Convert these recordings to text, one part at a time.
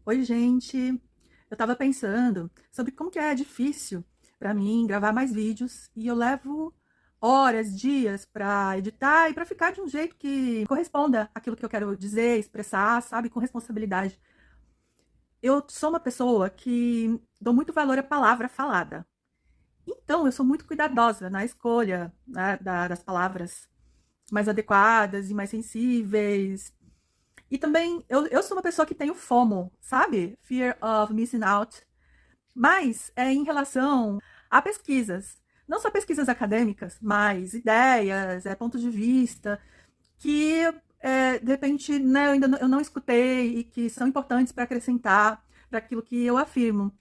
Oi, gente. Eu tava pensando sobre como que é difícil para mim gravar mais vídeos e eu levo horas, dias para editar e para ficar de um jeito que corresponda àquilo que eu quero dizer, expressar, sabe, com responsabilidade. Eu sou uma pessoa que dou muito valor à palavra falada. Então, eu sou muito cuidadosa na escolha, né, das palavras mais adequadas e mais sensíveis. E também, eu sou uma pessoa que tenho FOMO, sabe? Fear of Missing Out. Mas é em relação a pesquisas. Não só pesquisas acadêmicas, mas ideias, pontos de vista, que de repente né, eu não escutei e que são importantes para acrescentar para aquilo que eu afirmo.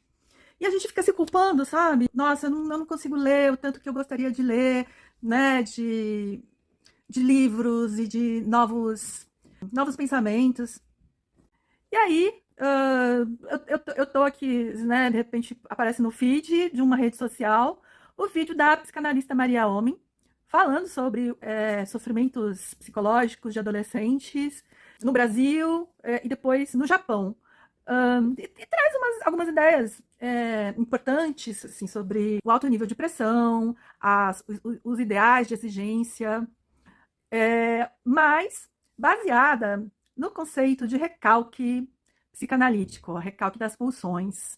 E a gente fica se culpando, sabe? Nossa, eu não consigo ler o tanto que eu gostaria de ler, né? De livros e de novos pensamentos. E aí, eu tô aqui, né? De repente aparece no feed de uma rede social o vídeo da psicanalista Maria Homem falando sobre sofrimentos psicológicos de adolescentes no Brasil e depois no Japão. E traz algumas ideias importantes assim, sobre o alto nível de pressão, os ideais de exigência, mas baseada no conceito de recalque psicanalítico, recalque das pulsões.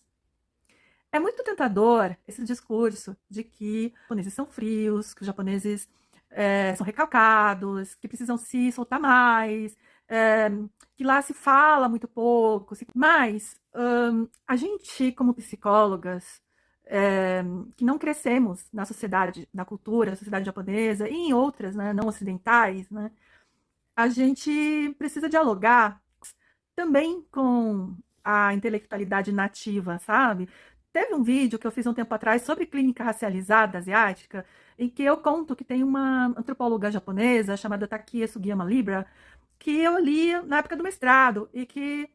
É muito tentador esse discurso de que os japoneses são frios, que os japoneses são recalcados, que precisam se soltar mais, é, que lá se fala muito pouco. Mas a gente, como psicólogas, que não crescemos na sociedade, na cultura, na sociedade japonesa e em outras, né, não ocidentais, né, a gente precisa dialogar também com a intelectualidade nativa, sabe? Teve um vídeo que eu fiz um tempo atrás sobre clínica racializada asiática, em que eu conto que tem uma antropóloga japonesa chamada Takia Sugiyama Libra, que eu li na época do mestrado, e que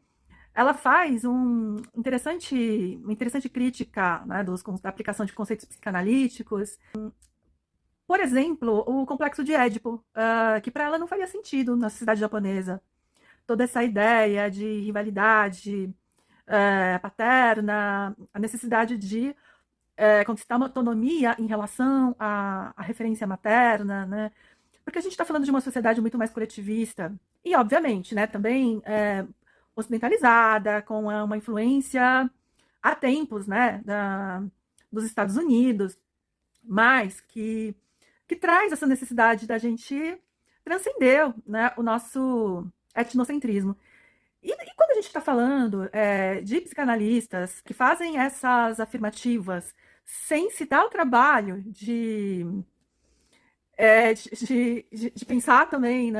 ela faz uma interessante crítica, né, da aplicação de conceitos psicanalíticos. Por exemplo, o complexo de Édipo, que para ela não faria sentido na sociedade japonesa. Toda essa ideia de rivalidade paterna, a necessidade de conquistar uma autonomia em relação à referência materna, né? Porque a gente está falando de uma sociedade muito mais coletivista e, obviamente, né, também ocidentalizada, com uma influência há tempos, né, dos Estados Unidos, mas que traz essa necessidade da gente transcender, né, o nosso etnocentrismo. E quando a gente está falando de psicanalistas que fazem essas afirmativas sem se dar o trabalho de pensar também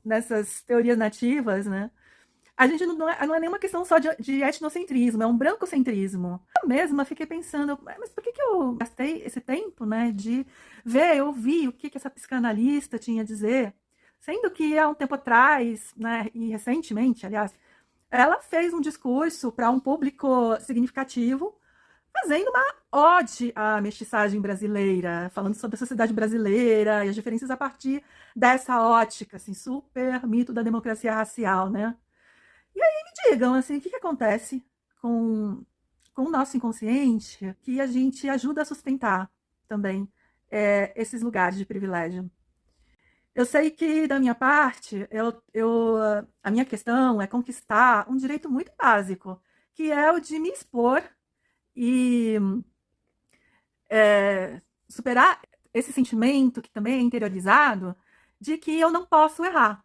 nessas teorias nativas, né? A gente não é nenhuma questão só de etnocentrismo, é um brancocentrismo. Eu mesma fiquei pensando, mas por que eu gastei esse tempo, né, de ver, ouvir o que essa psicanalista tinha a dizer, sendo que há um tempo atrás, né, e recentemente, aliás, ela fez um discurso para um público significativo, fazendo uma ode à mestiçagem brasileira, falando sobre a sociedade brasileira e as diferenças a partir dessa ótica, assim, super mito da democracia racial, né? E aí me digam, assim, o que acontece com o nosso inconsciente que a gente ajuda a sustentar também esses lugares de privilégio. Eu sei que, da minha parte, a minha questão é conquistar um direito muito básico, que é o de me expor e superar esse sentimento, que também é interiorizado, de que eu não posso errar,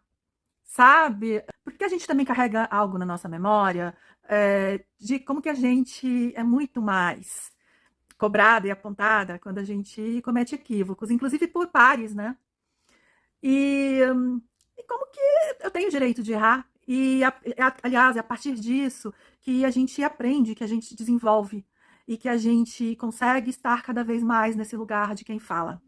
sabe? Porque a gente também carrega algo na nossa memória de como que a gente é muito mais cobrada e apontada quando a gente comete equívocos, inclusive por pares, né? E como que eu tenho o direito de errar? Aliás, é a partir disso que a gente aprende, que a gente desenvolve e que a gente consegue estar cada vez mais nesse lugar de quem fala.